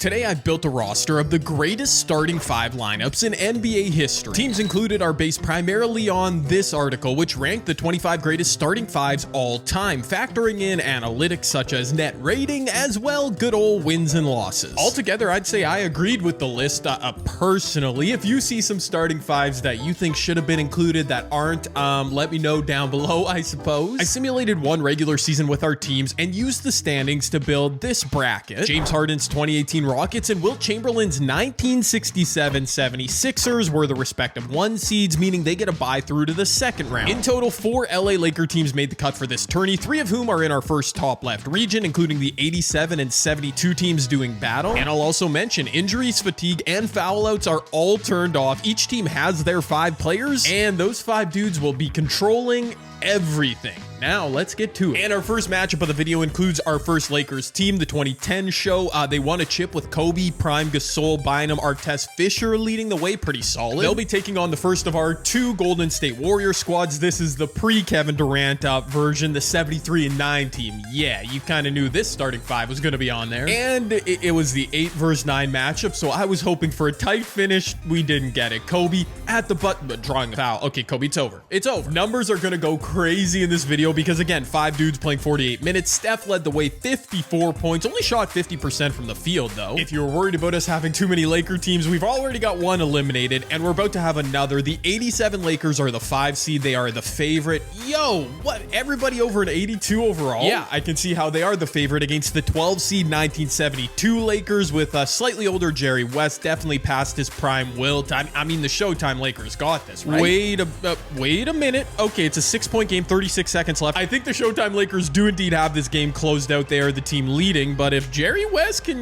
Today I built a roster of the greatest starting 5 lineups in NBA history. Teams included are based primarily on this article, which ranked the 25 greatest starting 5s all time, factoring in analytics such as net rating, as well good old wins and losses. Altogether, I'd say I agreed with the list personally. If you see some starting 5s that you think should have been included that aren't, let me know down below, I suppose. I simulated one regular season with our teams and used the standings to build this bracket. James Harden's 2018 Rockets and Wilt Chamberlain's 1967 76ers were the respective 1 seeds, meaning they get a bye through to the second round. In total, 4 LA Laker teams made the cut for this tourney, 3 of whom are in our first top left region, including the 87 and 72 teams doing battle. And I'll also mention injuries, fatigue, and foul outs are all turned off. Each team has their 5 players, and those 5 dudes will be controlling everything. Now let's get to it. And our first matchup of the video includes our first Lakers team, the 2010 show. They won a chip with Kobe, Prime, Gasol, Bynum, Artest, Fisher leading the way, pretty solid. They'll be taking on the first of our 2 Golden State Warrior squads. This is the pre-Kevin Durant version, the 73-9 team. Yeah, you kind of knew this starting 5 was going to be on there. And it was the 8 vs 9 matchup, so I was hoping for a tight finish. We didn't get it. Kobe at the button, but drawing a foul. Okay, Kobe, it's over. It's over. Numbers are going to go crazy in this video because, again, 5 dudes playing 48 minutes. Steph led the way, 54 points, only shot 50% from the field though. If you were worried about us having too many Laker teams, we've already got 1 eliminated and we're about to have another. The 87 Lakers are the 5 seed. They are the favorite. Yo, what? Everybody over an 82 overall? Yeah, I can see how they are the favorite against the 12 seed 1972 Lakers with a slightly older Jerry West, definitely past his prime Wilt. I mean, the Showtime Lakers got this, right? Wait a minute. Okay, it's a 6-point game, 36 seconds left. I think the Showtime Lakers do indeed have this game closed out. They are the team leading, but if Jerry West can,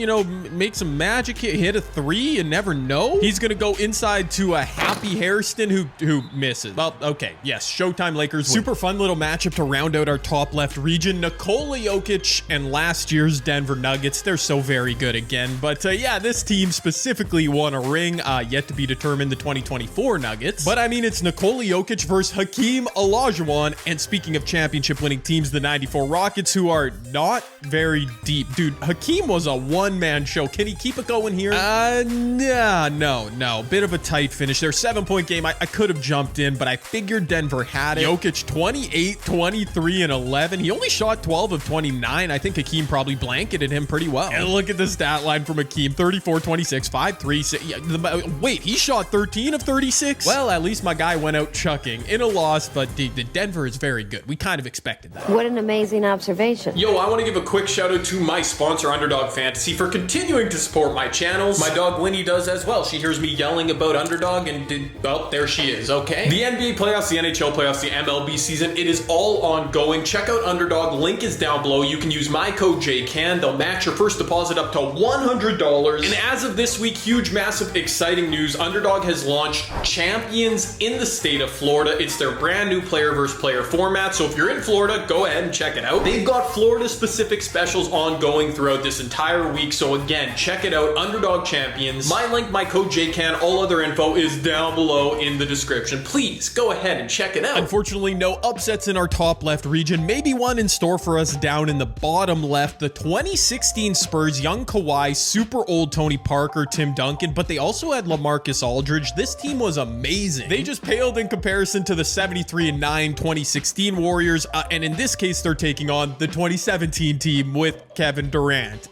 make some magic, hit a 3, you never know. He's gonna go inside to a Happy Hairston who misses. Well, okay, yes, Showtime Lakers win. Super fun little matchup to round out our top left region. Nikola Jokic and last year's Denver Nuggets. They're so very good again, but yeah, this team specifically won a ring, yet to be determined, the 2024 Nuggets. But I mean, it's Nikola Jokic versus Hakeem Olajuwon, and speaking of championship winning teams, the 94 Rockets, who are not very deep. Dude, Hakeem was a one-man show. Can he keep it going here? No. Bit of a tight finish there. 7-point game. I could have jumped in, but I figured Denver had it. Jokic 28, 23, and 11. He only shot 12 of 29. I think Hakeem probably blanketed him pretty well. And look at the stat line from Hakeem. 34, 26, 5, 3, 6. Wait, he shot 13 of 36? Well, at least my guy went out chucking in a loss, but the Denver is very good. We kind of expected that. What an amazing observation. Yo, I want to give a quick shout out to my sponsor, Underdog Fantasy, for continuing to support my channels. My dog Winnie does as well. She hears me yelling about Underdog and well, there she is, okay? The NBA playoffs, the NHL playoffs, the MLB season, it is all ongoing. Check out Underdog. Link is down below. You can use my code JCAN. They'll match your first deposit up to $100. And as of this week, huge, massive, exciting news. Underdog has launched Champions in the state of Florida. It's their brand new player versus player format. So if you're in Florida, go ahead and check it out. They've got Florida-specific specials ongoing throughout this entire week. So again, check it out, Underdog Champions. My link, my code JCAN, all other info is down below in the description. Please go ahead and check it out. Unfortunately, no upsets in our top left region. Maybe one in store for us down in the bottom left. The 2016 Spurs, young Kawhi, super old Tony Parker, Tim Duncan, but they also had LaMarcus Aldridge. This team was amazing. They just paled in comparison to the 73-9 2016 Warriors, and in this case, they're taking on the 2017 team with Kevin Durant.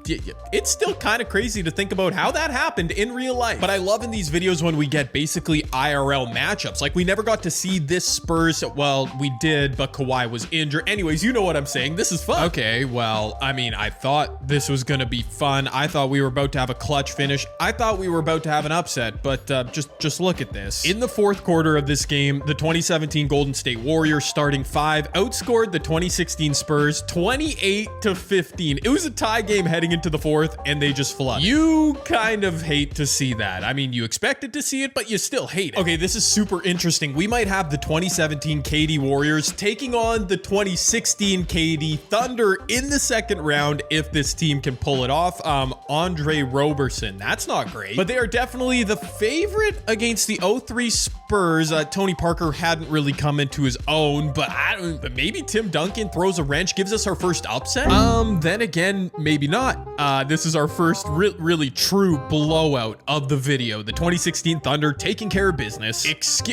It's still kind of crazy to think about how that happened in real life, but I love in these videos when we get basically IRL matchups. Like, we never got to see this Spurs, well, we did, but Kawhi was injured. Anyways, you know what I'm saying. This is fun. Okay, well, I mean, I thought this was gonna be fun. I thought we were about to have a clutch finish. I thought we were about to have an upset, but just look at this. In the 4th quarter of this game, the 2017 Golden State Warriors starting 5 outscored the 2016 Spurs 28-15. It was a tie game heading into the 4th, and they just flooded. You kind of hate to see that. I mean, you expected to see it, but you still hate it. Okay, this is super interesting. We might have the 2017 KD Warriors taking on the 2016 KD Thunder in the 2nd round if this team can pull it off. Andre Roberson, that's not great, but they are definitely the favorite against the 03 Spurs. Tony Parker hadn't really come into his own, but Maybe Tim Duncan throws a wrench, gives us our first upset. Then again, maybe not. This is our first really true blowout of the video. The 2016 Thunder taking care of business.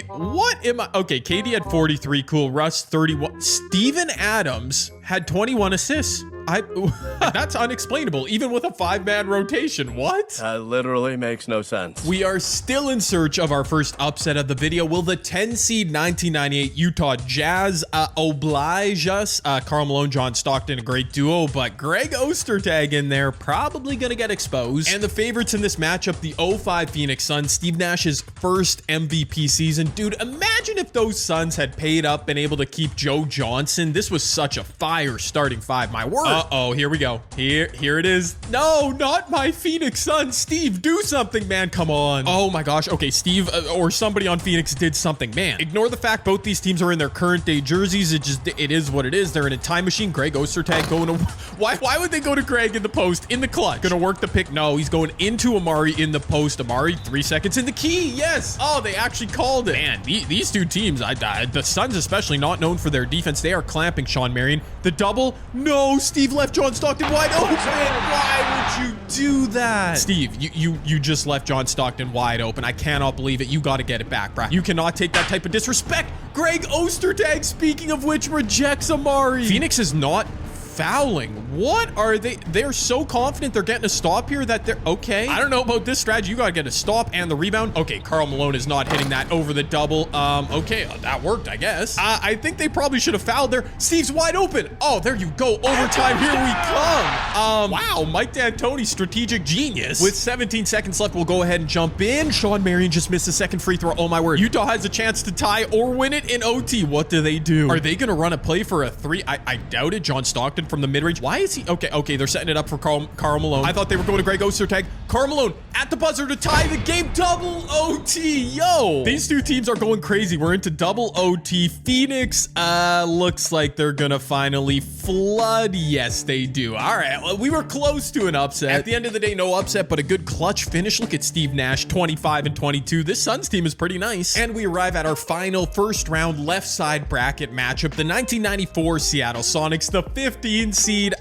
What am I? Okay, KD had 43. Cool. Russ 31. Steven Adams had 21 assists. That's unexplainable, even with a 5-man rotation. What? That literally makes no sense. We are still in search of our first upset of the video. Will the 10 seed 1998 Utah Jazz oblige us? Karl Malone, John Stockton, a great duo, but Greg Ostertag in there, probably gonna get exposed. And the favorites in this matchup, the 05 Phoenix Suns, Steve Nash's first MVP season. Dude, imagine if those Suns had paid up, been able to keep Joe Johnson. This was such a fire starting five, my word. Uh-oh, here we go. Here it is. No, not my Phoenix Suns. Steve, do something, man. Come on. Oh my gosh. Okay, Steve or somebody on Phoenix did something. Man, ignore the fact both these teams are in their current day jerseys. It is what it is. They're in a time machine. Greg Ostertag going to... Why would they go to Greg in the post, in the clutch? Gonna work the pick? No, he's going into Amari in the post. Amari, 3 seconds in the key. Yes. Oh, they actually called it. Man, these two teams, the Suns especially, not known for their defense. They are clamping Sean Marion. The double. No, Steve left John Stockton wide open. Why would you do that? Steve, you just left John Stockton wide open. I cannot believe it. You got to get it back, bro. You cannot take that type of disrespect. Greg Ostertag, speaking of which, rejects Amari. Phoenix is not fouling. What are they? They're so confident they're getting a stop here that they're okay. I don't know about this strategy. You got to get a stop and the rebound. Okay, Karl Malone is not hitting that over the double. Okay, that worked, I guess. I think they probably should have fouled there. Steve's wide open. Oh, there you go. Overtime. Here we come. Wow, Mike D'Antoni, strategic genius. With 17 seconds left, we'll go ahead and jump in. Sean Marion just missed the second free throw. Oh my word. Utah has a chance to tie or win it in OT. What do they do? Are they going to run a play for a three? I doubt it. John Stockton from the mid-range. Why is he? Okay, they're setting it up for Karl Malone. I thought they were going to Greg Ostertag. Karl Malone at the buzzer to tie the game. Double OT. Yo. These two teams are going crazy. We're into double OT. Phoenix looks like they're going to finally flood. Yes, they do. All right. Well, we were close to an upset. At the end of the day, no upset, but a good clutch finish. Look at Steve Nash, 25 and 22. This Suns team is pretty nice. And we arrive at our final first round left side bracket matchup. The 1994 Seattle Sonics, the 15 seed.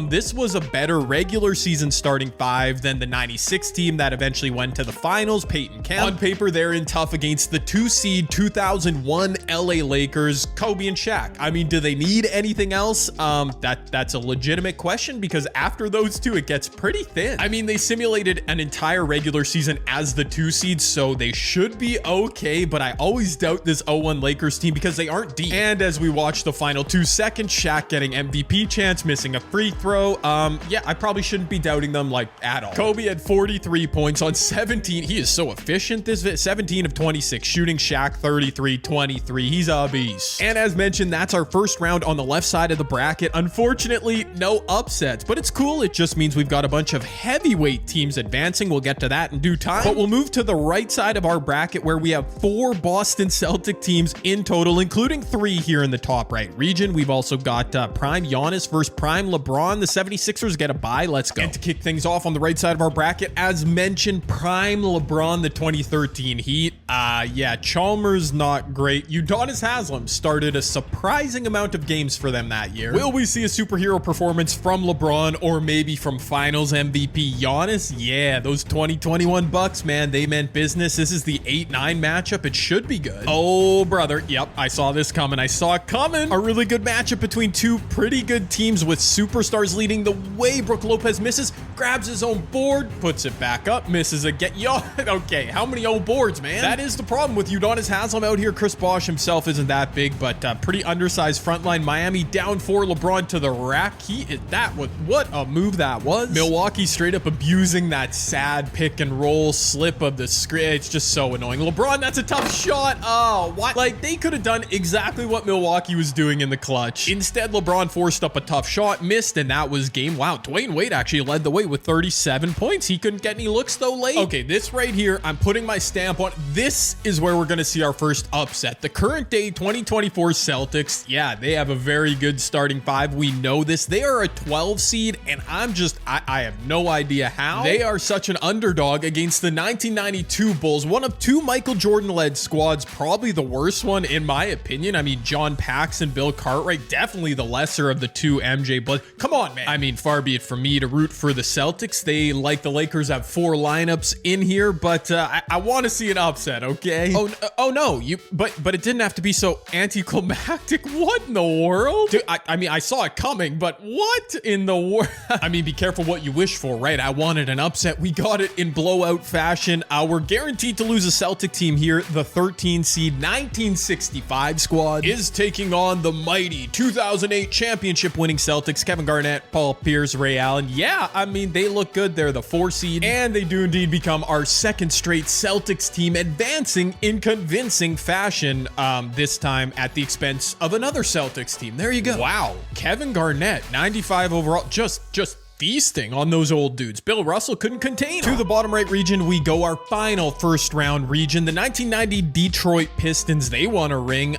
This was a better regular season starting five than the 96 team that eventually went to the finals. Peyton Kemp. On paper, they're in tough against the 2 seed 2001 LA Lakers, Kobe and Shaq. I mean, do they need anything else? That's a legitimate question because after those two, it gets pretty thin. I mean, they simulated an entire regular season as the 2 seed, so they should be okay, but I always doubt this 01 Lakers team because they aren't deep. And as we watch the final 2 seconds, Shaq getting MVP chance, missing a free throw. Yeah, I probably shouldn't be doubting them like at all. Kobe had 43 points on 17. He is so efficient this 17 of 26 shooting. Shaq 33, 23. He's a beast. And as mentioned, that's our first round on the left side of the bracket. Unfortunately, no upsets, but it's cool. It just means we've got a bunch of heavyweight teams advancing. We'll get to that in due time, but we'll move to the right side of our bracket where we have 4 Boston Celtic teams in total, including 3 here in the top right region. We've also got Prime Giannis versus Prime LeBron. The 76ers get a bye. Let's go. And to kick things off on the right side of our bracket, as mentioned, Prime LeBron, the 2013 Heat. Yeah, Chalmers not great. Udonis Haslem started a surprising amount of games for them that year. Will we see a superhero performance from LeBron or maybe from Finals MVP Giannis? Yeah, those 2021 Bucks, man, they meant business. This is the 8-9 matchup. It should be good. Oh, brother. Yep, I saw this coming. I saw it coming. A really good matchup between 2 pretty good teams with superstars leading the way. Brook Lopez misses, grabs his own board, puts it back up, misses again. Yo, okay, how many own boards, man? That is the problem with Udonis Haslem out here. Chris Bosh himself isn't that big, but pretty undersized frontline. Miami down 4, LeBron to the rack. What a move that was. Milwaukee straight up abusing that sad pick and roll slip of the screen. It's just so annoying. LeBron, that's a tough shot. Oh, what? Like, they could have done exactly what Milwaukee was doing in the clutch. Instead, LeBron forced up a tough shot, missed, and that was game. Wow, Dwayne Wade actually led the way with 37 points. He couldn't get any looks looks though late. Okay, this right here, I'm putting my stamp on. This is where we're going to see our first upset. The current day 2024 Celtics, yeah, they have a very good starting five. We know this. They are a 12 seed, and I have no idea how. They are such an underdog against the 1992 Bulls, one of two Michael Jordan-led squads, probably the worst one in my opinion. I mean, John Paxson, Bill Cartwright, definitely the lesser of the two MJ, but come on, man. I mean, far be it from me to root for the Celtics. They, like the Lakers, have 4 lineups in here, but I want to see an upset, okay? Oh no, but it didn't have to be so anticlimactic. What in the world? Dude, I mean, I saw it coming, but what in the world? I mean, be careful what you wish for, right? I wanted an upset. We got it in blowout fashion. We're guaranteed to lose a Celtic team here. The 13 seed 1965 squad is taking on the mighty 2008 championship winning Celtics. Kevin Garnett, Paul Pierce, Ray Allen. Yeah, I mean, they look good. They're the 4 seed, and they do indeed become our second straight Celtics team, advancing in convincing fashion, this time at the expense of another Celtics team. There you go. Wow. Kevin Garnett, 95 overall. Just feasting on those old dudes. Bill Russell couldn't contain him. To the bottom right region we go, our final first round region. The 1990 Detroit Pistons, they won a ring.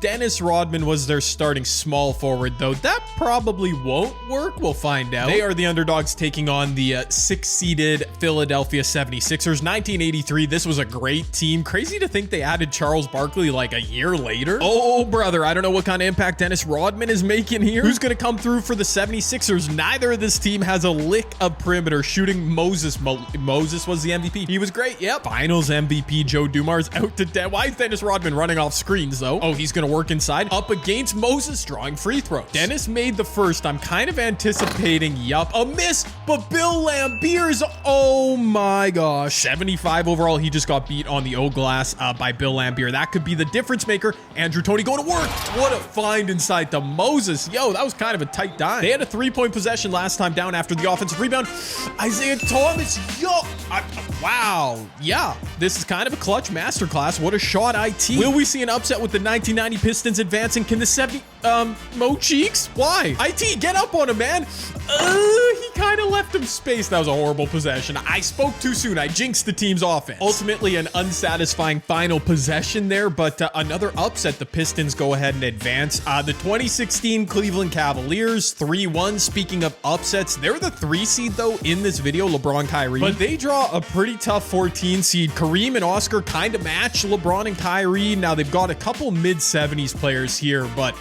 Dennis Rodman was their starting small forward, though. That probably won't work. We'll find out. They are the underdogs taking on the 6-seeded Philadelphia 76ers. 1983, this was a great team. Crazy to think they added Charles Barkley like a year later. Oh, brother, I don't know what kind of impact Dennis Rodman is making here. Who's going to come through for the 76ers? Neither of this team has a lick of perimeter shooting. Moses was the MVP. He was great. Yep. Finals MVP Joe Dumars out to dead. Why is Dennis Rodman running off screens though? Oh, he's gonna work inside up against Moses, drawing free throws. Dennis made the first. I'm kind of anticipating, yup, a miss, but Bill Laimbeer's, oh my gosh, 75 overall. He just got beat on the O glass by Bill Laimbeer. That could be the difference maker. Andrew Toney going to work. What a find inside to Moses. Yo, that was kind of a tight dime. They had a 3-point possession last time down after the offensive rebound. Isaiah Thomas, yo, wow. Yeah, this is kind of a clutch masterclass. What a shot, IT. Will we see an upset with the 1990 Pistons advancing? Can the 70, Mo Cheeks? Why? IT, get up on him, man. He kind of left him space. That was a horrible possession. I spoke too soon. I jinxed the team's offense. Ultimately, an unsatisfying final possession there, but another upset. The Pistons go ahead and advance. The 2016 Cleveland Cavaliers, 3-1. Speaking of upsets, they're the 3 seed though in this video, LeBron, Kyrie, but they draw a pretty tough 14 seed. Kareem and Oscar kind of match LeBron and Kyrie. Now they've got a couple mid-70s players here, but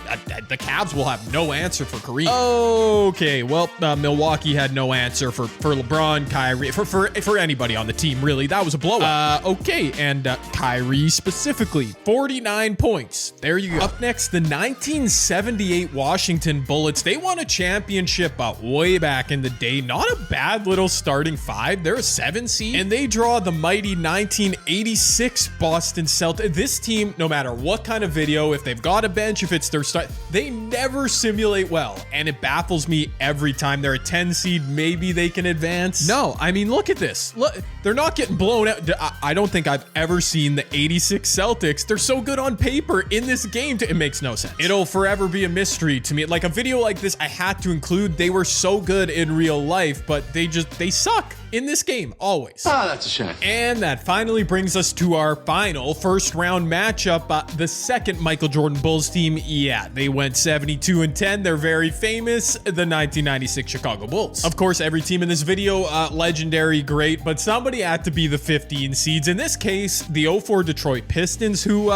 the Cavs will have no answer for Kareem. Okay, well, Milwaukee had no answer for LeBron, Kyrie, for anybody on the team, really. That was a blowout. Okay, and Kyrie specifically, 49 points. There you go. Up next, the 1978 Washington Bullets. They won a championship way back in the day. Not a bad little starting 5. They're a 7 seed, and they draw the mighty 1986 Boston Celtics. This team, no matter what kind of video, if they've got a bench, if it's their start, they never simulate well, and it baffles me every time. They're a 10 seed. Maybe they can advance. No, I mean, look at this. Look, they're not getting blown out. I don't think I've ever seen the 86 Celtics. They're so good on paper. In this game, it makes no sense. It'll forever be a mystery to me. Like a video like this, I had to include. They were so good in real life, but they suck in this game always. That's a shame. And that finally brings us to our final first round matchup. The second Michael Jordan Bulls team, yeah, they went 72-10. They're very famous, the 1996 Chicago Bulls. Of course, every team in this video, legendary, great, but somebody had to be the 15 seeds. In this case, the 04 Detroit Pistons, who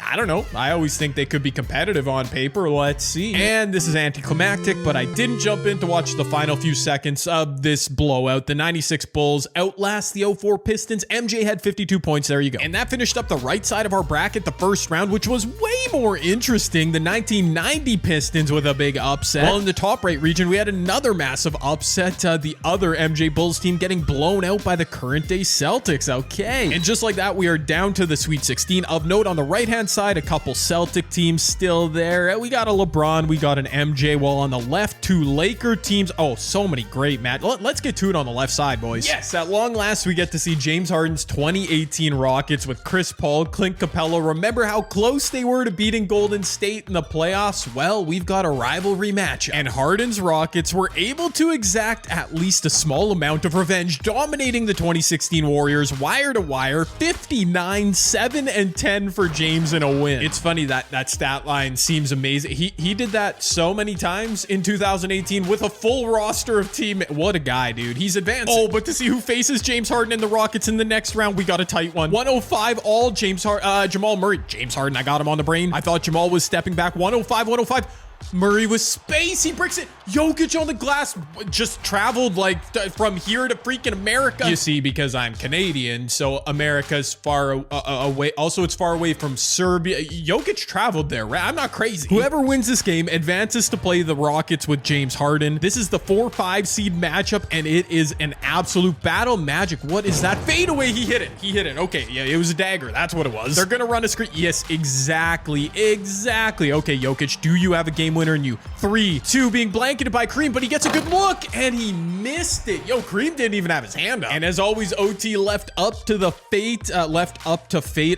I don't know. I always think they could be competitive on paper. Let's see. And this is anticlimactic, but I didn't jump in to watch the final few seconds of this blowout. The 96 Bulls outlast the 04 Pistons. MJ had 52 points. There you go. And that finished up the right side of our bracket, the first round, which was way more interesting. The 1990 Pistons with a big upset. While in the top right region, we had another massive upset. The other MJ Bulls team getting blown out by the current day Celtics. Okay. And just like that, we are down to the Sweet 16. Of note, on the right-hand side, side, a couple Celtic teams still there. We got a LeBron, we got an MJ, while on the left, 2 Laker teams. Oh, so many great matches. Let's get to it on the left side, boys. Yes, at long last, we get to see James Harden's 2018 Rockets with Chris Paul, Clint Capella. Remember how close they were to beating Golden State in the playoffs? Well, we've got a rivalry matchup, and Harden's Rockets were able to exact at least a small amount of revenge, dominating the 2016 Warriors wire to wire, 59, 7, and 10 for James in a win. It's funny that stat line seems amazing. He did that so many times in 2018 with a full roster of team. What a guy, dude. He's advancing. Oh, but to see who faces James Harden and the Rockets in the next round, we got a tight one. 105 all Jamal Murray. James Harden, I got him on the brain. I thought Jamal was stepping back. 105. Murray with space. He breaks it. Jokic on the glass just traveled like from here to freaking America. You see, because I'm Canadian, so America's far away. Also, it's far away from Serbia. Jokic traveled there, right? I'm not crazy. Whoever wins this game advances to play the Rockets with James Harden. This is the 4-5 seed matchup, and it is an absolute battle. Magic, what is that? Fadeaway. He hit it. Okay, yeah, it was a dagger. That's what it was. They're gonna run a screen. Yes, exactly. Okay, Jokic, do you have a game winner in you? 3, 2, being blanketed by Kareem, but he gets a good look and he missed it. Yo, Kareem didn't even have his hand up. And as always, OT left up to fate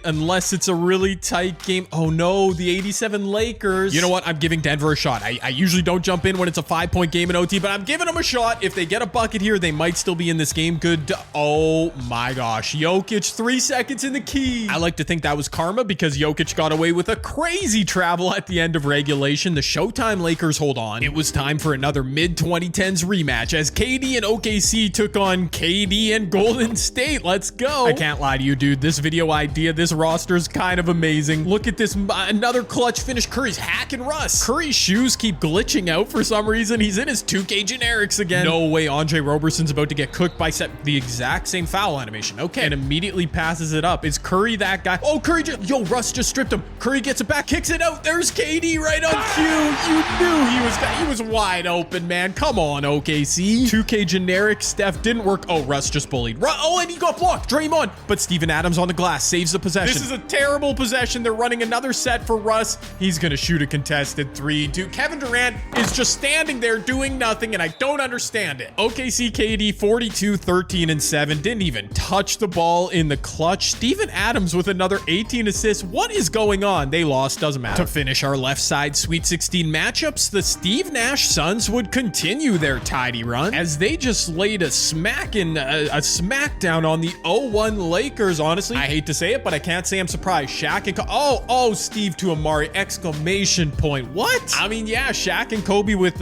unless it's a really tight game. Oh no, the 87 Lakers. You know what? I'm giving Denver a shot. I usually don't jump in when it's a 5-point game in OT, but I'm giving them a shot. If they get a bucket here, they might still be in this game. Good. Oh my gosh. Jokic, 3 seconds in the key. I like to think that was karma because Jokic got away with a crazy travel at the end of regulation. The Showtime Lakers hold on. It was time for another mid-2010s rematch as KD and OKC took on KD and Golden State. Let's go. I can't lie to you, dude. This video idea, this roster is kind of amazing. Look at this. Another clutch finish. Curry's hacking Russ. Curry's shoes keep glitching out for some reason. He's in his 2K generics again. No way. Andre Roberson's about to get cooked by the exact same foul animation. Okay. And immediately passes it up. Is Curry that guy? Oh, Curry yo, Russ just stripped him. Curry gets it back, kicks it out. There's KD right on cue. You knew he was wide open, man. Come on, OKC. 2K generic. Steph didn't work. Oh, Russ just bullied. Oh, and he got blocked. Draymond. But Steven Adams on the glass saves the possession. This is a terrible possession. They're running another set for Russ. He's going to shoot a contested 3. Dude, Kevin Durant is just standing there doing nothing, and I don't understand it. OKC KD 42, 13, and 7. Didn't even touch the ball in the clutch. Steven Adams with another 18 assists. What is going on? They lost. Doesn't matter. To finish our left side Sweet 16 matchups, the Steve Nash Suns would continue their tidy run as they just laid a smackdown on the 0-1 Lakers. Honestly, I hate to say it, but I can't say I'm surprised. Shaq and Steve to Amari, exclamation point. What? I mean, yeah, Shaq and Kobe with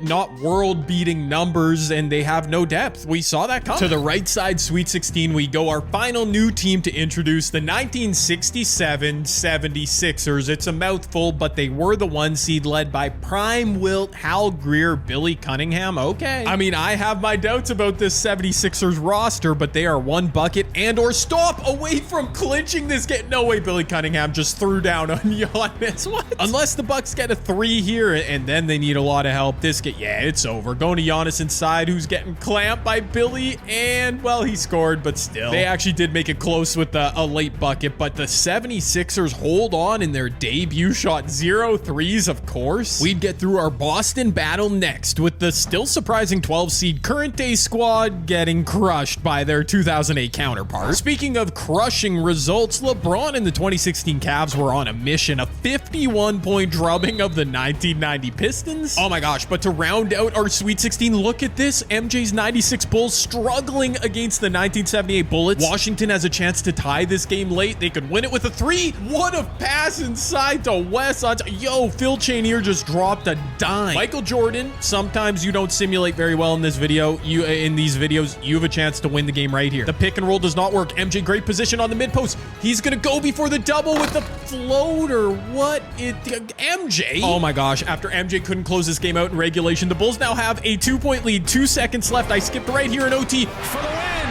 not world-beating numbers, and they have no depth. We saw that coming. To the right side Sweet 16 we go. Our final new team to introduce, the 1967 76ers. It's a mouthful, but they were the 1 seed led by Prime Wilt, Hal Greer, Billy Cunningham. Okay. I mean, I have my doubts about this 76ers roster, but they are 1 bucket and or stop away from clinching this game. No way Billy Cunningham just threw down on Giannis. What? Unless the Bucks get a 3 here, and then they need a lot of help. Yeah, it's over. Going to Giannis inside, who's getting clamped by Billy, and, well, he scored, but still. They actually did make it close with a late bucket, but the 76ers hold on in their debut shot. 0 threes, of course. We'd get through our Boston battle next with the still surprising 12 seed current day squad getting crushed by their 2008 counterpart. Speaking of crushing results, LeBron and the 2016 Cavs were on a mission, a 51-point drubbing of the 1990 Pistons. Oh my gosh, but to round out our Sweet 16, look at this. MJ's 96 Bulls struggling against the 1978 Bullets. Washington has a chance to tie this game late. They could win it with a 3. What a pass inside to Wes. Yo, Phil Chenier just dropped a dime. Michael Jordan, sometimes you don't simulate very well in this video. In these videos, you have a chance to win the game right here. The pick and roll does not work. MJ, great position on the mid post. He's gonna go before the double with the floater. MJ? Oh my gosh, after MJ couldn't close this game out in regulation, the Bulls now have a 2-point lead. 2 seconds left. I skipped right here in OT. For the win!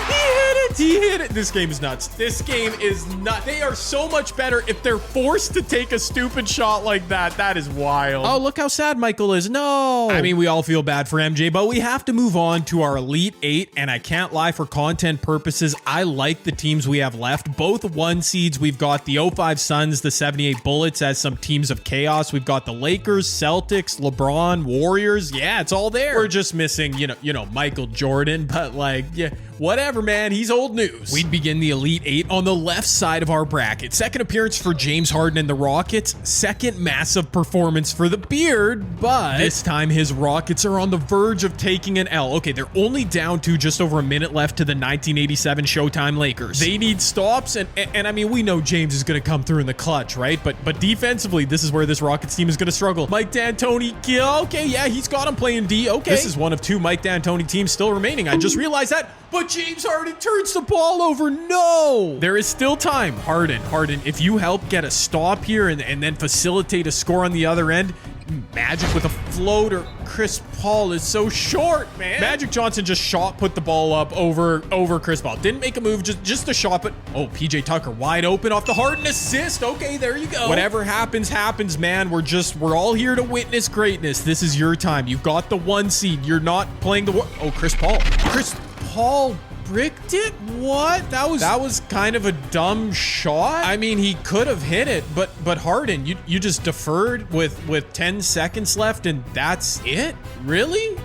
He hit it! What? He hit it. This game is nuts. This game is nuts. They are so much better if they're forced to take a stupid shot like that. That is wild. Oh, look how sad Michael is. No. I mean, we all feel bad for MJ, but we have to move on to our Elite 8, and I can't lie, for content purposes, I like the teams we have left. Both 1 seeds. We've got the 05 Suns, the 78 Bullets as some teams of chaos. We've got the Lakers, Celtics, LeBron, Warriors. Yeah, it's all there. We're just missing, you know, Michael Jordan, but like, yeah, whatever, man. He's old news. We'd begin the Elite 8 on the left side of our bracket. Second appearance for James Harden and the Rockets. Second massive performance for the Beard, but this time his Rockets are on the verge of taking an L. Okay, they're only down to just over a minute left to the 1987 Showtime Lakers. They need stops, and I mean, we know James is going to come through in the clutch, right? But defensively, this is where this Rockets team is going to struggle. Mike D'Antoni, okay, yeah, he's got him playing D. Okay, this is one of 2 Mike D'Antoni teams still remaining. I just realized that. But James Harden turns the ball over. No! There is still time. Harden, if you help get a stop here and then facilitate a score on the other end, Magic with a floater. Chris Paul is so short, man. Magic Johnson just put the ball up over Chris Paul. Didn't make a move, just a shot, but oh, PJ Tucker wide open off the Harden assist. Okay, there you go. Whatever happens, man. We're all here to witness greatness. This is your time. You've got the 1 seed. You're not playing the oh, Chris Paul bricked it? What? That was kind of a dumb shot. I mean, he could have hit it, but Harden, you just deferred with 10 seconds left and that's it? Really?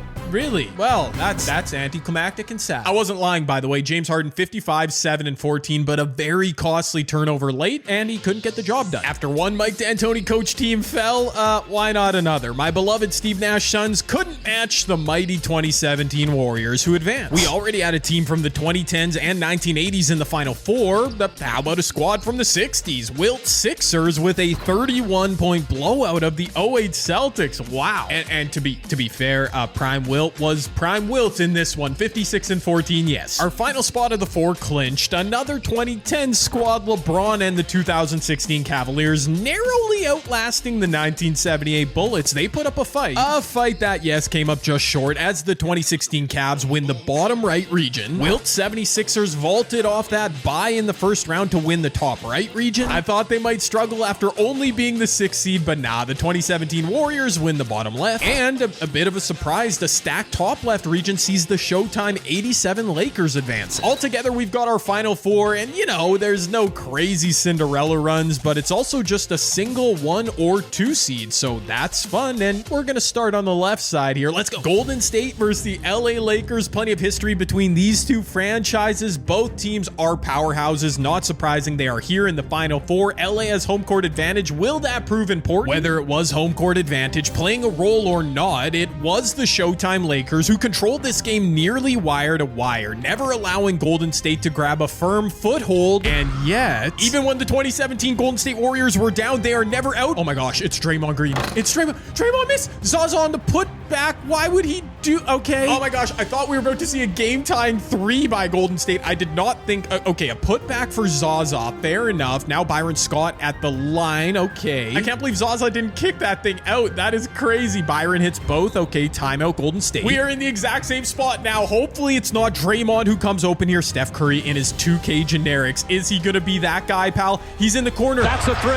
Well, that's anticlimactic and sad. I wasn't lying, by the way. James Harden 55, 7, and 14, but a very costly turnover late, and he couldn't get the job done. After one Mike D'Antoni coach team fell, why not another? My beloved Steve Nash Suns couldn't match the mighty 2017 Warriors who advanced. We already had a team from the 2010s and 1980s in the Final Four. How about a squad from the 60s? Wilt Sixers with a 31-point blowout of the 08 Celtics. Wow. And to be fair, Prime Wilt was Prime Wilt in this one, 56 and 14, yes. Our final spot of the 4 clinched. Another 2010 squad, LeBron and the 2016 Cavaliers, narrowly outlasting the 1978 Bullets. They put up a fight. A fight that, yes, came up just short as the 2016 Cavs win the bottom right region. Wilt 76ers vaulted off that bye in the first round to win the top right region. I thought they might struggle after only being the 6th seed, but nah, the 2017 Warriors win the bottom left. And a bit of a surprise, the stacked top left region sees the Showtime 87 Lakers advance. Altogether, we've got our Final 4, and you know, there's no crazy Cinderella runs, but it's also just a single 1 or 2 seed, so that's fun, and we're gonna start on the left side here. Let's go. Golden State versus the LA Lakers. Plenty of history between these 2 franchises. Both teams are powerhouses. Not surprising, they are here in the Final 4. LA has home court advantage. Will that prove important? Whether it was home court advantage playing a role or not, it was the Showtime Lakers who controlled this game nearly wire to wire, never allowing Golden State to grab a firm foothold. And yet, even when the 2017 Golden State Warriors were down, they are never out. Oh my gosh, it's Draymond Green. It's Draymond miss. Zaza on the putback. Why would he do? Okay. Oh my gosh, I thought we were about to see a game-tying 3 by Golden State. I did not think, okay, a putback for Zaza. Fair enough. Now Byron Scott at the line. Okay. I can't believe Zaza didn't kick that thing out. That is crazy. Byron hits both. Okay, timeout Golden State. We are in the exact same spot now. Hopefully it's not Draymond who comes open here. Steph Curry in his 2K generics. Is he gonna be that guy, pal? He's in the corner. That's a 3.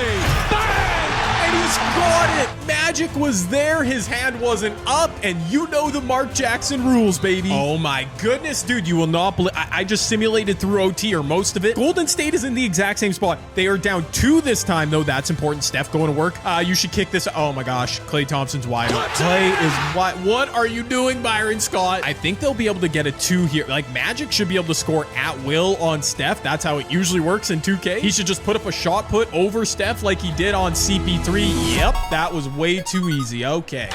Bang! And he's got it. Magic was there. His hand wasn't up. And you know the Mark Jackson rules, baby. Oh my goodness, dude. You will not believe. I just simulated through OT or most of it. Golden State is in the exact same spot. They are down 2 this time, though. That's important. Steph going to work. You should kick this. Oh my gosh. Klay Thompson's wide open. Klay is wide. What are you doing, Byron Scott? I think they'll be able to get a 2 here. Like, Magic should be able to score at will on Steph. That's how it usually works in 2K. He should just put up a shot put over Steph like he did on CP3. Yep, that was way too easy. Okay.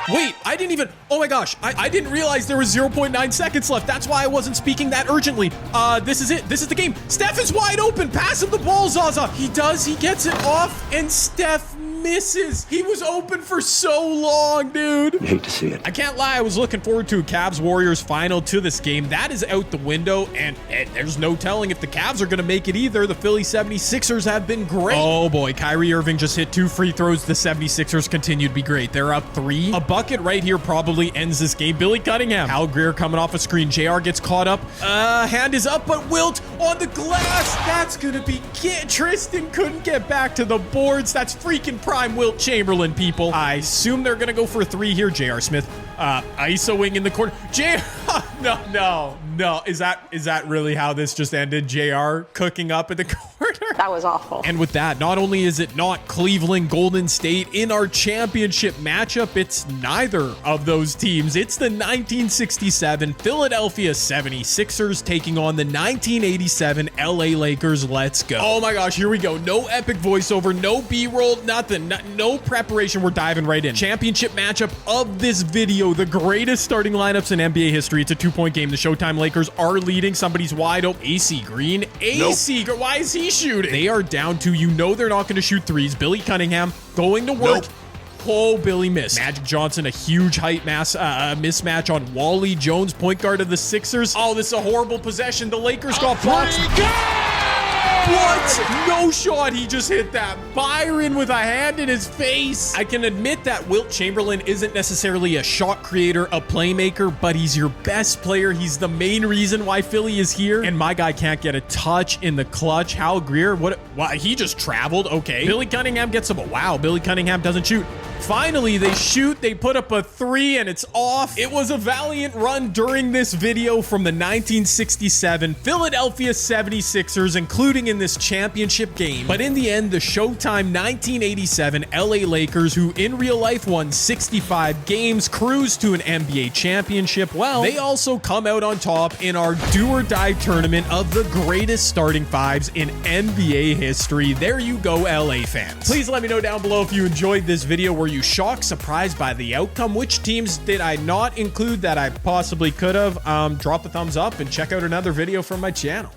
Wait, I didn't even, oh my gosh, I didn't realize there was 0.9 seconds left. That's why I wasn't speaking that urgently. This is it. This is the game. Steph is wide open. Pass him the ball, Zaza. He does. He gets it off, and Steph misses. He was open for so long, dude. You hate to see it. I can't lie, I was looking forward to a Cavs-Warriors final to this game. That is out the window, and there's no telling if the Cavs are going to make it either. The Philly 76ers have been great. Oh boy, Kyrie Irving just hit 2 free throws. The 76ers continue to be great. They're up 3. A bucket right here probably ends this game. Billy Cunningham. Hal Greer coming off a screen. JR gets caught up. Hand is up, but Wilt on the glass. That's going to be Tristan couldn't get back to the boards. That's freaking prime Wilt Chamberlain, people. I assume they're going to go for a 3 here. J.R. Smith, ISOing in the corner. No. Is that really how this just ended? JR cooking up in the corner? That was awful. And with that, not only is it not Cleveland Golden State in our championship matchup, it's neither of those teams. It's the 1967 Philadelphia 76ers taking on the 1987 LA Lakers. Let's go. Oh my gosh, here we go. No epic voiceover, no B-roll, nothing, no preparation. We're diving right in. Championship matchup of this video, the greatest starting lineups in NBA history. It's a 2-point game. The Showtime Lakers are leading. Somebody's wide open. AC Green. Nope. Why is he shooting? They are down 2. You know they're not going to shoot 3s. Billy Cunningham going to work. Nope. Oh, Billy missed. Magic Johnson, a huge height mismatch on Wally Jones, point guard of the Sixers. Oh, this is a horrible possession. The Lakers got blocked. What? No shot. He just hit that. Byron with a hand in his face. I can admit that Wilt Chamberlain isn't necessarily a shot creator, a playmaker, but he's your best player. He's the main reason why Philly is here. And my guy can't get a touch in the clutch. Hal Greer, what? He just traveled. Okay. Billy Cunningham gets him. Wow, Billy Cunningham doesn't shoot. Finally, they shoot. They put up a 3 and it's off. It was a valiant run during this video from the 1967 Philadelphia 76ers, including in this championship game. But in the end, the Showtime 1987 LA Lakers, who in real life won 65 games, cruised to an NBA championship. Well, they also come out on top in our do or die tournament of the greatest starting 5s in NBA history. There you go, LA fans. Please let me know down below if you enjoyed this video. Were you shocked, surprised by the outcome? Which teams did I not include that I possibly could have? Drop a thumbs up and check out another video from my channel.